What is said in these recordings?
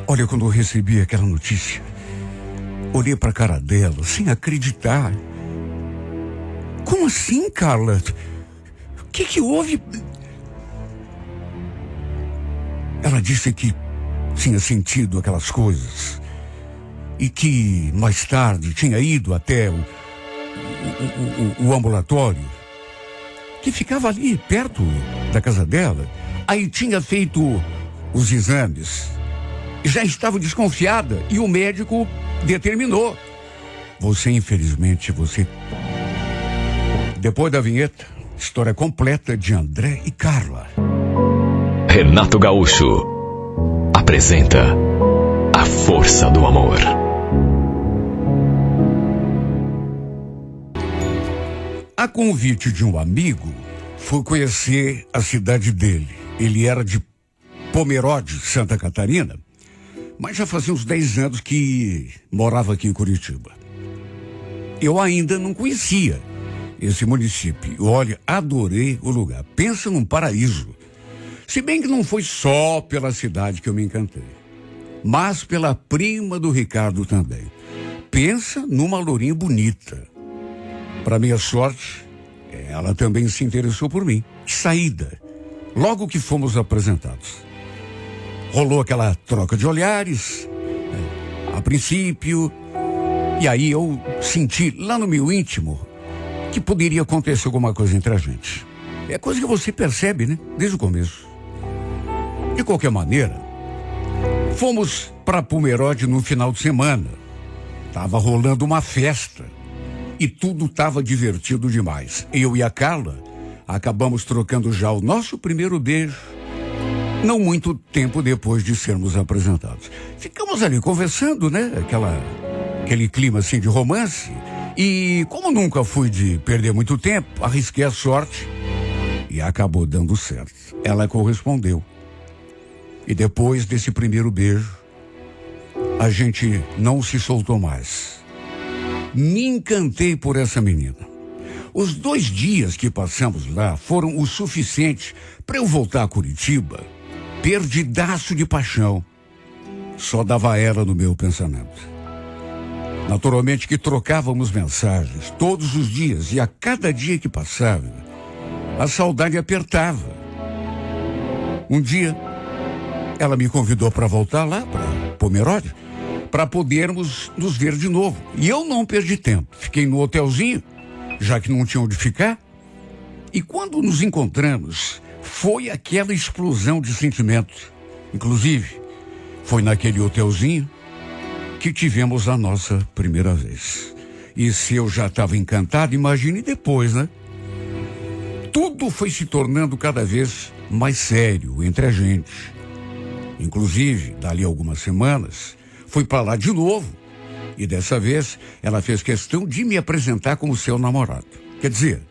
Olha, quando eu recebi aquela notícia, olhei pra cara dela sem acreditar. Como assim, Carla? O que houve? Ela disse que tinha sentido aquelas coisas e que mais tarde tinha ido até o ambulatório, que ficava ali perto da casa dela. Aí tinha feito os exames, já estava desconfiada e o médico determinou. Infelizmente, Depois da vinheta, história completa de André e Carla. Renato Gaúcho apresenta A Força do Amor. A convite de um amigo, fui conhecer a cidade dele. Ele era de Pomerode, Santa Catarina, mas já fazia uns 10 anos que morava aqui em Curitiba. Eu ainda não conhecia esse município. Olha, adorei o lugar. Pensa num paraíso. Se bem que não foi só pela cidade que eu me encantei, mas pela prima do Ricardo também. Pensa numa lourinha bonita. Para minha sorte, ela também se interessou por mim. De saída, logo que fomos apresentados, rolou aquela troca de olhares, a princípio, e aí eu senti lá no meu íntimo que poderia acontecer alguma coisa entre a gente. É coisa que você percebe, né? Desde o começo. De qualquer maneira, fomos para Pomerode no final de semana. Tava rolando uma festa e tudo tava divertido demais. Eu e a Carla acabamos trocando já o nosso primeiro beijo, não muito tempo depois de sermos apresentados. Ficamos ali conversando, né? Aquele clima assim de romance. E como nunca fui de perder muito tempo, arrisquei a sorte e acabou dando certo. Ela correspondeu. E depois desse primeiro beijo, a gente não se soltou mais. Me encantei por essa menina. Os 2 dias que passamos lá foram o suficiente para eu voltar a Curitiba, perdidaço de paixão. Só dava ela no meu pensamento. Naturalmente que trocávamos mensagens todos os dias e a cada dia que passava, a saudade apertava. Um dia, ela me convidou para voltar lá, para Pomerode, para podermos nos ver de novo. E eu não perdi tempo. Fiquei no hotelzinho, já que não tinha onde ficar. E quando nos encontramos, foi aquela explosão de sentimentos. Inclusive, foi naquele hotelzinho que tivemos a nossa primeira vez. E se eu já estava encantado, imagine depois, né? Tudo foi se tornando cada vez mais sério entre a gente. Inclusive, dali a algumas semanas, fui para lá de novo. E dessa vez, ela fez questão de me apresentar como seu namorado. Quer dizer,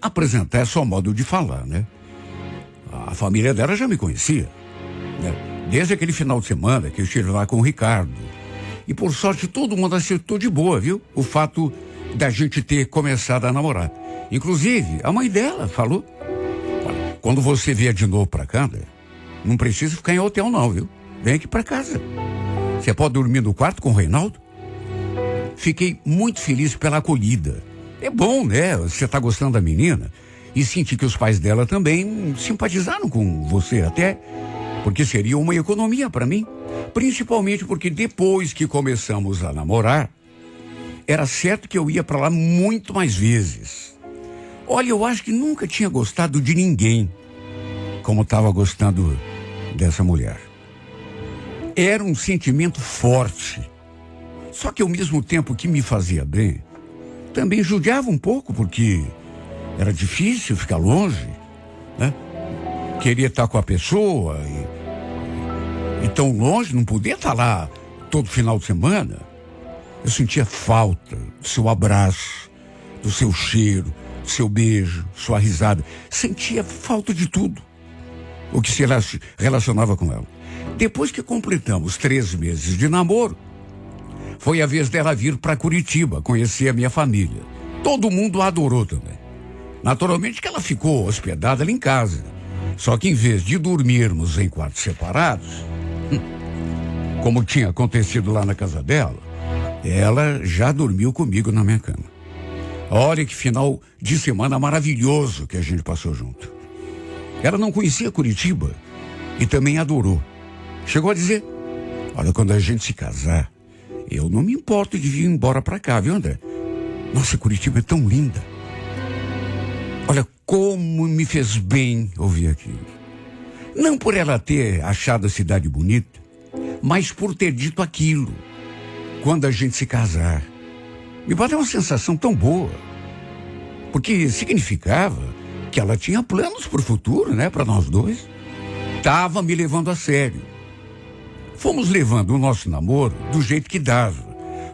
apresentar é só modo de falar, né? A família dela já me conhecia, né? Desde aquele final de semana que eu estive lá com o Ricardo. E por sorte todo mundo aceitou de boa, viu? O fato da gente ter começado a namorar. Inclusive, a mãe dela falou: olha, quando você vier de novo pra cá, não precisa ficar em hotel não, viu? Vem aqui pra casa. Você pode dormir no quarto com o Reinaldo? Fiquei muito feliz pela acolhida. É bom, né? Você tá gostando da menina e senti que os pais dela também simpatizaram com você, até porque seria uma economia para mim. Principalmente porque depois que começamos a namorar, era certo que eu ia para lá muito mais vezes. Olha, eu acho que nunca tinha gostado de ninguém como estava gostando dessa mulher. Era um sentimento forte. Só que ao mesmo tempo que me fazia bem, também judiava um pouco, porque era difícil ficar longe, né? Queria estar com a pessoa e tão longe, não podia estar lá todo final de semana. Eu sentia falta do seu abraço, do seu cheiro, do seu beijo, sua risada. Sentia falta de tudo o que se relacionava com ela. Depois que completamos 3 meses de namoro, foi a vez dela vir para Curitiba conhecer a minha família. Todo mundo a adorou também. Naturalmente que ela ficou hospedada ali em casa. Só que em vez de dormirmos em quartos separados, como tinha acontecido lá na casa dela, ela já dormiu comigo na minha cama. Olha que final de semana maravilhoso que a gente passou junto. Ela não conhecia Curitiba e também adorou. Chegou a dizer: olha, quando a gente se casar, eu não me importo de vir embora pra cá, viu, André? Nossa, Curitiba é tão linda. Olha como me fez bem ouvir aquilo. Não por ela ter achado a cidade bonita, mas por ter dito aquilo. Quando a gente se casar, me bateu uma sensação tão boa. Porque significava que ela tinha planos para o futuro, né? Para nós dois. Tava me levando a sério. Fomos levando o nosso namoro do jeito que dava.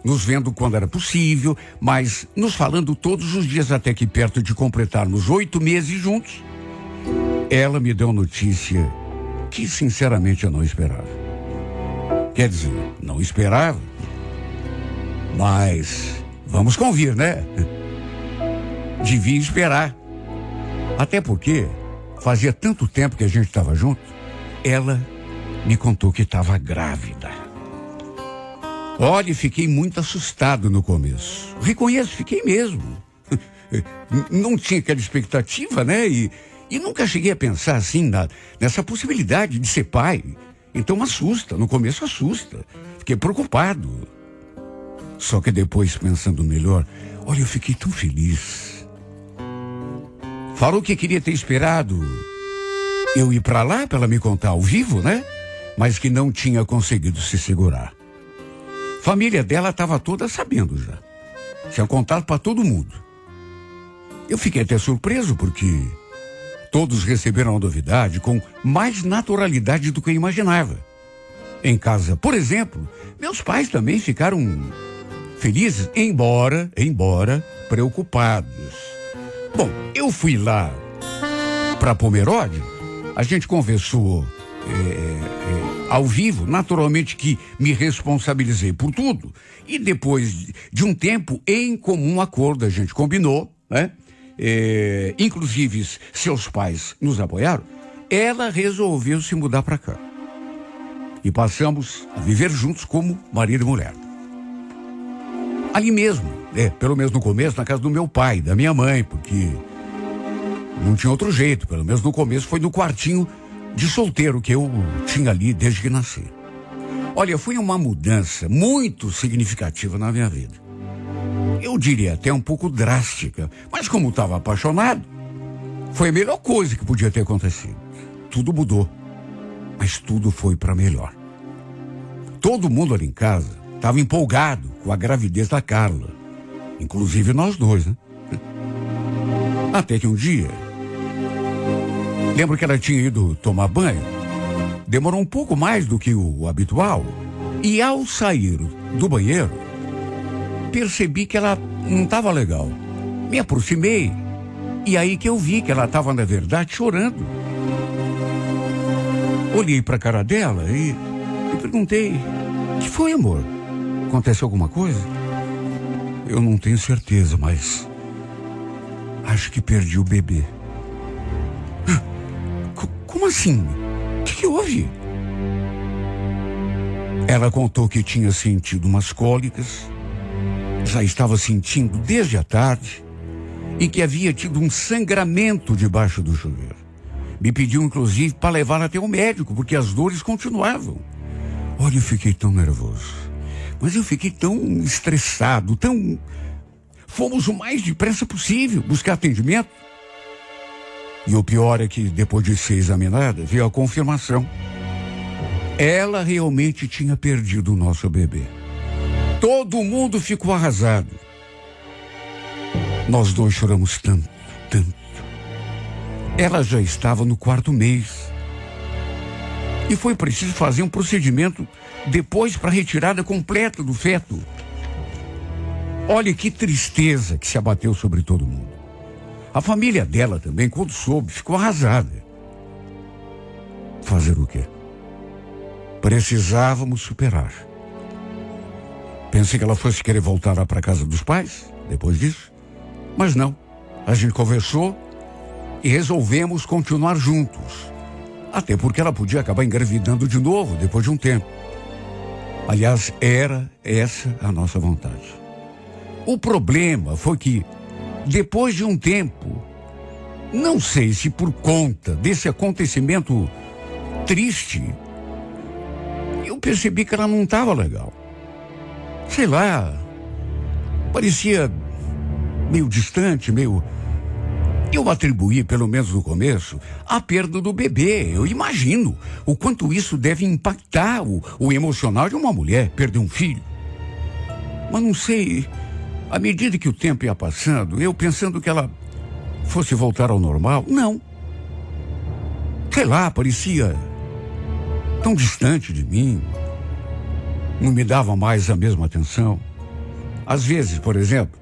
Nos vendo quando era possível, mas nos falando todos os dias até que perto de completarmos 8 meses juntos. Ela me deu notícia que sinceramente eu não esperava. Quer dizer, não esperava. Mas vamos convir, né? Devia esperar. Até porque fazia tanto tempo que a gente estava junto. Ela me contou que estava grávida. Olha, fiquei muito assustado no começo. Reconheço, fiquei mesmo. Não tinha aquela expectativa, né? E nunca cheguei a pensar assim nessa possibilidade de ser pai. Então assusta, no começo assusta. Fiquei preocupado. Só que depois, pensando melhor, olha, eu fiquei tão feliz. Falou que queria ter esperado eu ir pra lá pra ela me contar ao vivo, né? Mas que não tinha conseguido se segurar. Família dela estava toda sabendo já. Tinha contado para todo mundo. Eu fiquei até surpreso porque todos receberam a novidade com mais naturalidade do que eu imaginava. Em casa, por exemplo, meus pais também ficaram felizes, embora preocupados. Bom, eu fui lá para Pomerode, a gente conversou ao vivo, naturalmente que me responsabilizei por tudo. E depois de um tempo, em comum acordo, a gente combinou, né? Inclusive, seus pais nos apoiaram. Ela resolveu se mudar para cá. E passamos a viver juntos como marido e mulher. Ali mesmo, pelo menos no começo, na casa do meu pai, da minha mãe, porque não tinha outro jeito. Pelo menos no começo foi no quartinho de solteiro que eu tinha ali desde que nasci. Olha, foi uma mudança muito significativa na minha vida. Eu diria até um pouco drástica, mas como estava apaixonado, foi a melhor coisa que podia ter acontecido. Tudo mudou, mas tudo foi para melhor. Todo mundo ali em casa estava empolgado com a gravidez da Carla, inclusive nós dois, né? Até que um dia, lembro que ela tinha ido tomar banho, demorou um pouco mais do que o habitual, e ao sair do banheiro, percebi que ela não estava legal. Me aproximei, e aí que eu vi que ela estava, na verdade, chorando. Olhei para a cara dela e perguntei: o que foi, amor? Aconteceu alguma coisa? Eu não tenho certeza, mas acho que perdi o bebê. Como assim? O que houve? Ela contou que tinha sentido umas cólicas, já estava sentindo desde a tarde, e que havia tido um sangramento debaixo do chuveiro. Me pediu, inclusive, para levá-la até o médico, porque as dores continuavam. Olha, eu fiquei tão nervoso, mas eu fiquei tão estressado, Fomos o mais depressa possível buscar atendimento. E o pior é que, depois de ser examinada, veio a confirmação. Ela realmente tinha perdido o nosso bebê. Todo mundo ficou arrasado. Nós dois choramos tanto. Ela já estava no 4º mês. E foi preciso fazer um procedimento depois para a retirada completa do feto. Olha que tristeza que se abateu sobre todo mundo. A família dela também, quando soube, ficou arrasada. Fazer o quê? Precisávamos superar. Pensei que ela fosse querer voltar lá para casa dos pais, depois disso. Mas não. A gente conversou e resolvemos continuar juntos. Até porque ela podia acabar engravidando de novo, depois de um tempo. Aliás, era essa a nossa vontade. O problema foi que, depois de um tempo, não sei se por conta desse acontecimento triste, eu percebi que ela não estava legal. Sei lá, parecia meio distante, meio... Eu atribuí, pelo menos no começo, a perda do bebê. Eu imagino o quanto isso deve impactar o emocional de uma mulher, perder um filho. Mas não sei, à medida que o tempo ia passando, eu pensando que ela fosse voltar ao normal, não. Sei lá, parecia tão distante de mim, não me dava mais a mesma atenção. Às vezes, por exemplo,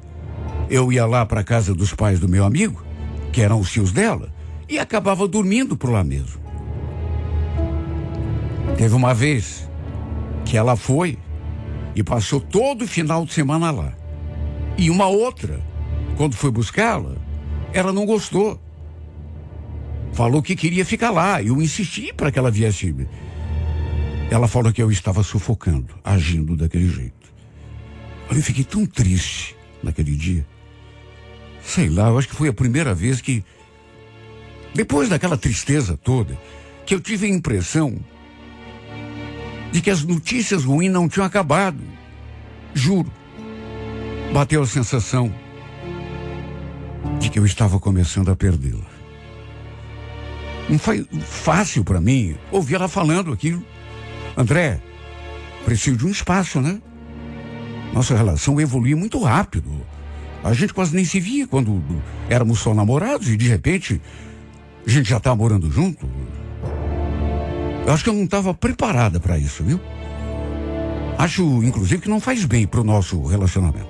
eu ia lá para a casa dos pais do meu amigo, que eram os tios dela, e acabava dormindo por lá mesmo. Teve uma vez que ela foi e passou todo o final de semana lá. E uma outra, quando foi buscá-la, ela não gostou. Falou que queria ficar lá. Eu insisti para que ela viesse. Ela falou que eu estava sufocando, agindo daquele jeito. Eu fiquei tão triste naquele dia. Sei lá, eu acho que foi a primeira vez que, depois daquela tristeza toda, que eu tive a impressão de que as notícias ruins não tinham acabado. Juro. Bateu a sensação de que eu estava começando a perdê-la. Não foi fácil para mim ouvir ela falando aquilo. André, preciso de um espaço, né? Nossa relação evoluiu muito rápido. A gente quase nem se via quando éramos só namorados e de repente a gente já tá morando junto. Eu acho que eu não estava preparada para isso, viu? Acho, inclusive, que não faz bem pro nosso relacionamento.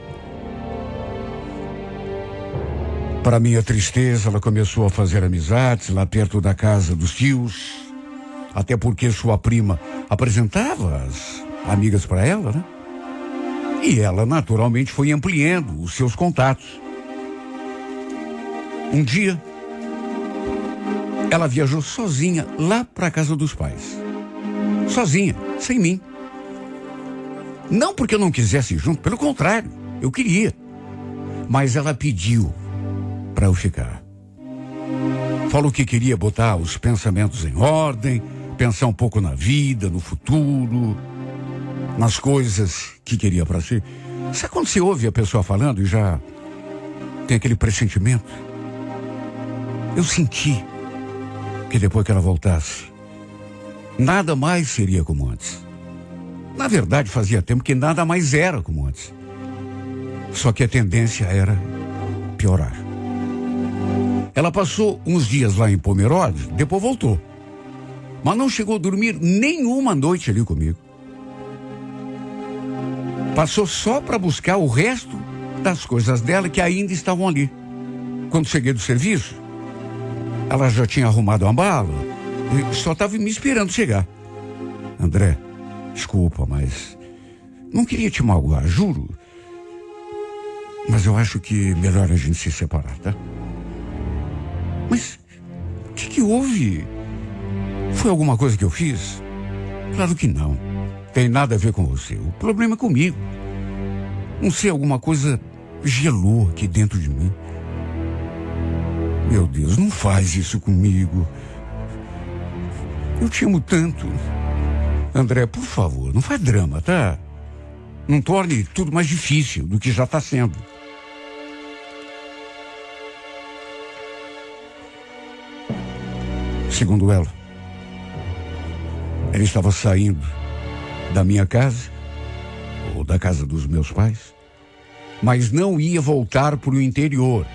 Para minha tristeza, ela começou a fazer amizades lá perto da casa dos tios, até porque sua prima apresentava as amigas para ela, né? E ela naturalmente foi ampliando os seus contatos. Um dia, ela viajou sozinha lá para a casa dos pais. Sozinha, sem mim. Não porque eu não quisesse ir junto, pelo contrário, eu queria. Mas ela pediu para eu ficar. Falou que queria botar os pensamentos em ordem, pensar um pouco na vida, no futuro, nas coisas que queria para si. Sabe quando você ouve a pessoa falando e já tem aquele pressentimento? Eu senti que depois que ela voltasse, nada mais seria como antes. Na verdade, fazia tempo que nada mais era como antes. Só que a tendência era piorar. Ela passou uns dias lá em Pomerode, depois voltou. Mas não chegou a dormir nenhuma noite ali comigo. Passou só para buscar o resto das coisas dela que ainda estavam ali. Quando cheguei do serviço, ela já tinha arrumado a mala e só estava me esperando chegar. André, desculpa, mas não queria te magoar, juro. Mas eu acho que melhor a gente se separar, tá? Mas o que houve? Foi alguma coisa que eu fiz? Claro que não. Tem nada a ver com você. O problema é comigo. Não sei, alguma coisa gelou aqui dentro de mim. Meu Deus, não faz isso comigo. Eu te amo tanto. André, por favor, não faz drama, tá? Não torne tudo mais difícil do que já está sendo. Segundo ela estava saindo da minha casa, ou da casa dos meus pais, mas não ia voltar para o interior.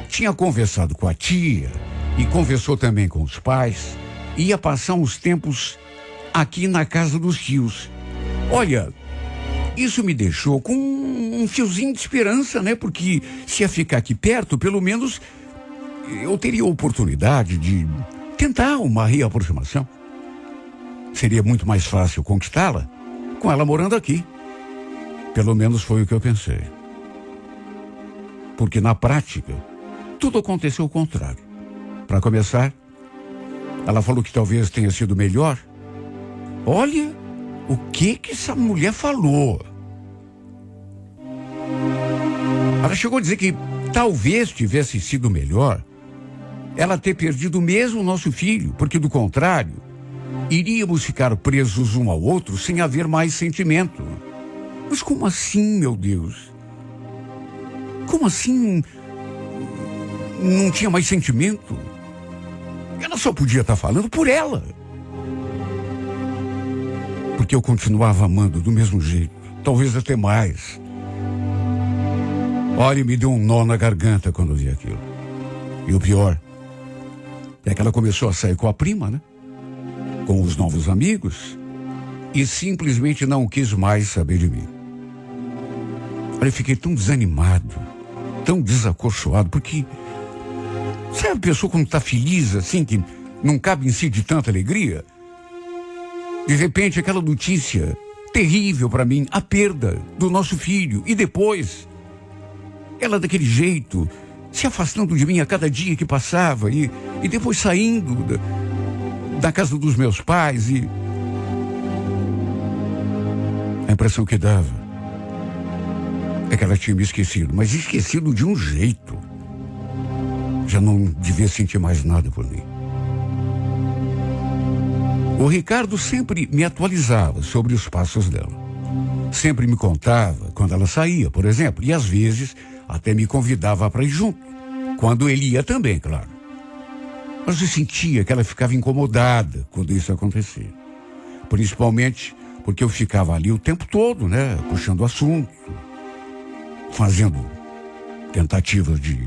Tinha conversado com a tia e conversou também com os pais. Ia passar uns tempos aqui na casa dos tios. Olha, isso me deixou com um fiozinho de esperança, né? Porque se ia ficar aqui perto, pelo menos eu teria a oportunidade de tentar uma reaproximação. Seria muito mais fácil conquistá-la com ela morando aqui. Pelo menos foi o que eu pensei. Porque na prática, tudo aconteceu ao contrário. Para começar, ela falou que talvez tenha sido melhor. Olha, o que essa mulher falou? Ela chegou a dizer que talvez tivesse sido melhor ela ter perdido mesmo o nosso filho, porque do contrário, iríamos ficar presos um ao outro sem haver mais sentimento. Mas como assim, meu Deus? Como assim não tinha mais sentimento? Ela só podia estar falando por ela. Porque eu continuava amando do mesmo jeito, talvez até mais. Olha, me deu um nó na garganta quando eu vi aquilo. E o pior é que ela começou a sair com a prima, né? Com os novos amigos, e simplesmente não quis mais saber de mim. Olha, eu fiquei tão desanimado, tão desacorçoado, porque sabe a pessoa quando está feliz assim, que não cabe em si de tanta alegria? De repente aquela notícia terrível para mim, a perda do nosso filho, e depois ela daquele jeito, se afastando de mim a cada dia que passava, e depois saindo da casa dos meus pais, e a impressão que dava é que ela tinha me esquecido, mas esquecido de um jeito. Já não devia sentir mais nada por mim. O Ricardo sempre me atualizava sobre os passos dela. Sempre me contava quando ela saía, por exemplo, e às vezes até me convidava para ir junto. Quando ele ia também, claro. Mas eu sentia que ela ficava incomodada quando isso acontecia. Principalmente porque eu ficava ali o tempo todo, né? Puxando assunto, fazendo tentativas de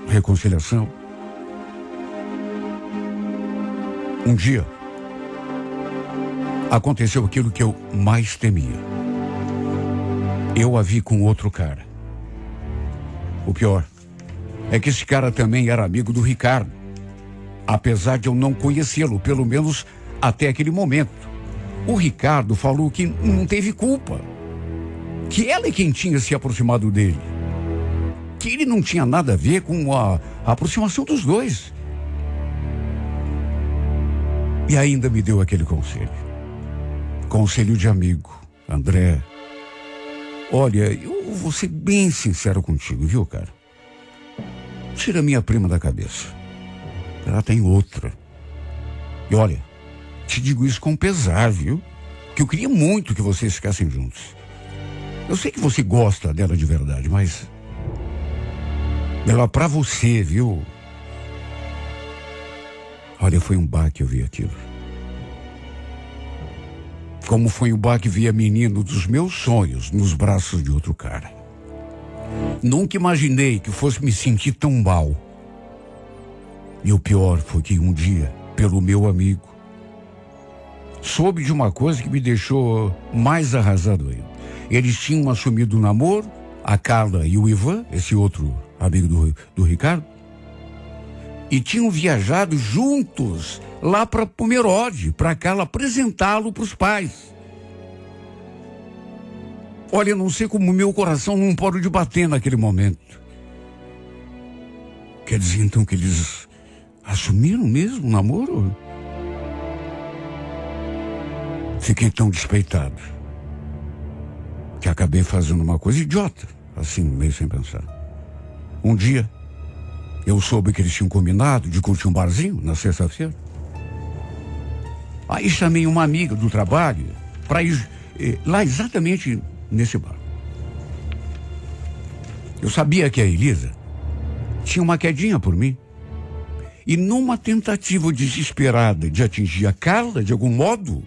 reconciliação. Um dia, aconteceu aquilo que eu mais temia. Eu a vi com outro cara. O pior é que esse cara também era amigo do Ricardo, apesar de eu não conhecê-lo, pelo menos até aquele momento. O Ricardo falou que não teve culpa, que ela é quem tinha se aproximado dele, que ele não tinha nada a ver com a aproximação dos dois. E ainda me deu aquele conselho. Conselho de amigo. André, olha, eu vou ser bem sincero contigo, viu, cara? Tira minha prima da cabeça. Ela tem outra. E olha, te digo isso com pesar, viu? Que eu queria muito que vocês ficassem juntos. Eu sei que você gosta dela de verdade, mas ela pra você, viu? Olha, foi um baque eu vi aquilo. Como foi um baque ver a menina dos meus sonhos nos braços de outro cara. Nunca imaginei que fosse me sentir tão mal. E o pior foi que um dia, pelo meu amigo, soube de uma coisa que me deixou mais arrasado ainda. Eles tinham assumido o namoro, a Carla e o Ivan, esse outro amigo do Ricardo, e tinham viajado juntos lá para Pomerode, para Carla apresentá-lo para os pais. Olha, eu não sei como meu coração não parou de bater naquele momento. Quer dizer, então, que eles assumiram mesmo o namoro? Fiquei tão despeitado que acabei fazendo uma coisa idiota, assim, meio sem pensar. Um dia, eu soube que eles tinham combinado de curtir um barzinho na sexta-feira. Aí chamei uma amiga do trabalho para ir lá exatamente nesse bar. Eu sabia que a Elisa tinha uma quedinha por mim. E numa tentativa desesperada de atingir a Carla de algum modo,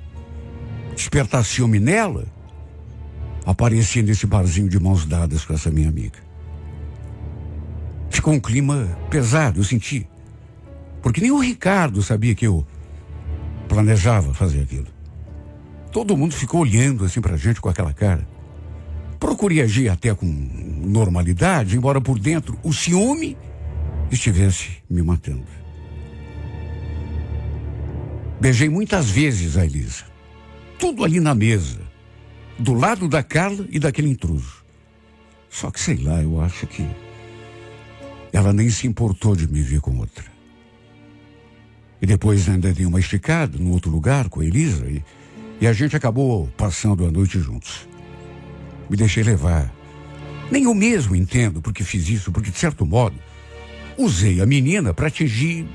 despertar ciúme nela, apareci nesse barzinho de mãos dadas com essa minha amiga. Ficou um clima pesado, eu senti. Porque nem o Ricardo sabia que eu planejava fazer aquilo. Todo mundo ficou olhando assim pra gente com aquela cara. Procurei agir até com normalidade, embora por dentro o ciúme estivesse me matando. Beijei muitas vezes a Elisa. Tudo ali na mesa, do lado da Carla e daquele intruso. Só que sei lá, eu acho que ela nem se importou de me ver com outra. E depois ainda dei uma esticada no outro lugar com a Elisa E a gente acabou passando a noite juntos. Me deixei levar. Nem eu mesmo entendo porque fiz isso, porque, de certo modo, usei a menina para atingir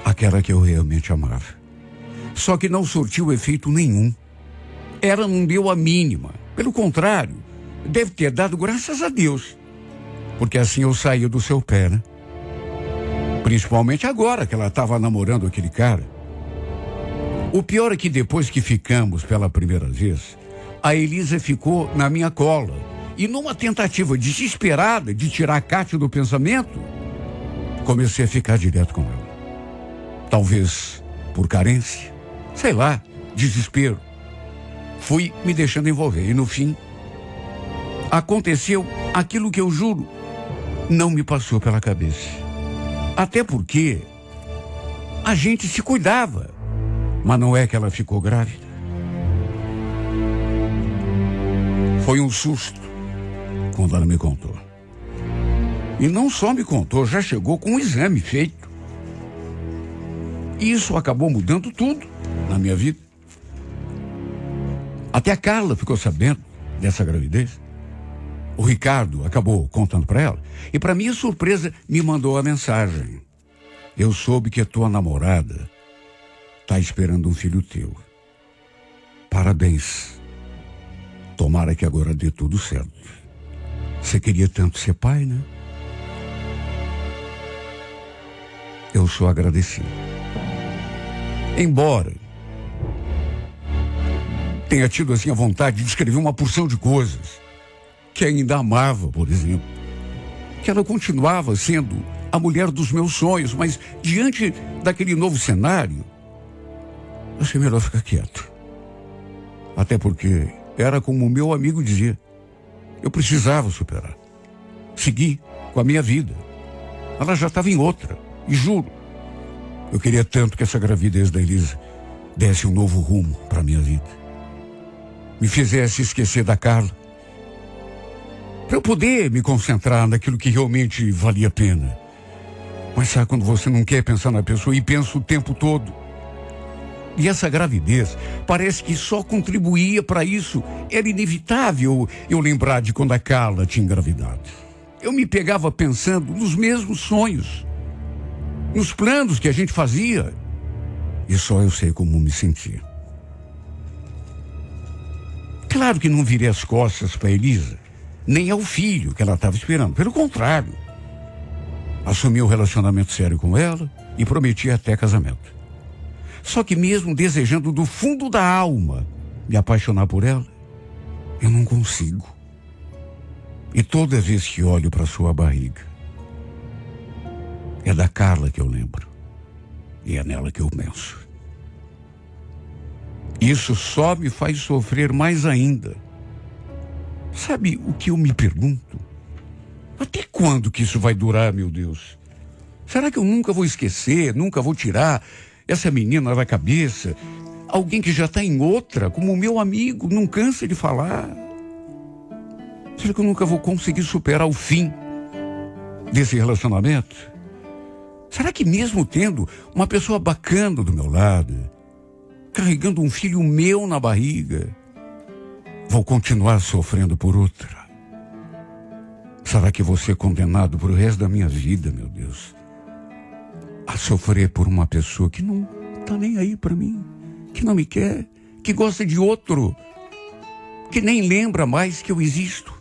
aquela que eu realmente amava. Só que não surtiu efeito nenhum. Ela não deu a mínima. Pelo contrário, deve ter dado graças a Deus. Porque assim eu saí do seu pé, né? Principalmente agora que ela estava namorando aquele cara. O pior é que depois que ficamos pela primeira vez, a Elisa ficou na minha cola. E numa tentativa desesperada de tirar a Kátia do pensamento, comecei a ficar direto com ela. Talvez por carência, sei lá, desespero. Fui me deixando envolver e no fim, aconteceu aquilo que eu juro não me passou pela cabeça. Até porque a gente se cuidava, mas não é que ela ficou grávida. Foi um susto quando ela me contou. E não só me contou, já chegou com um exame feito. Isso acabou mudando tudo na minha vida. Até a Carla ficou sabendo dessa gravidez. O Ricardo acabou contando para ela. E para minha surpresa, me mandou a mensagem. Eu soube que a tua namorada está esperando um filho teu. Parabéns. Tomara que agora dê tudo certo. Você queria tanto ser pai, né? Eu sou agradecido. Embora tenha tido assim a vontade de escrever uma porção de coisas que ainda amava, por exemplo, que ela continuava sendo a mulher dos meus sonhos, mas diante daquele novo cenário, achei melhor ficar quieto. Até porque era como o meu amigo dizia, eu precisava superar, seguir com a minha vida. Ela já estava em outra, e juro, eu queria tanto que essa gravidez da Elisa desse um novo rumo para a minha vida. Me fizesse esquecer da Carla, para eu poder me concentrar naquilo que realmente valia a pena. Mas sabe quando você não quer pensar na pessoa e pensa o tempo todo? E essa gravidez parece que só contribuía para isso. Era inevitável eu lembrar de quando a Carla tinha engravidado. Eu me pegava pensando nos mesmos sonhos, nos planos que a gente fazia. E só eu sei como me sentia. Claro que não virei as costas para Elisa, nem ao filho que ela estava esperando. Pelo contrário, assumi um relacionamento sério com ela e prometi até casamento. Só que mesmo desejando do fundo da alma me apaixonar por ela, eu não consigo. E toda vez que olho para sua barriga, é da Carla que eu lembro. E é nela que eu penso. Isso só me faz sofrer mais ainda. Sabe o que eu me pergunto? Até quando que isso vai durar, meu Deus? Será que eu nunca vou esquecer, nunca vou tirar essa menina da cabeça? Alguém que já está em outra, como o meu amigo, não cansa de falar. Será que eu nunca vou conseguir superar o fim desse relacionamento? Será que mesmo tendo uma pessoa bacana do meu lado, carregando um filho meu na barriga, vou continuar sofrendo por outra? Será que vou ser condenado pro resto da minha vida, meu Deus, a sofrer por uma pessoa que não tá nem aí para mim, que não me quer, que gosta de outro, que nem lembra mais que eu existo?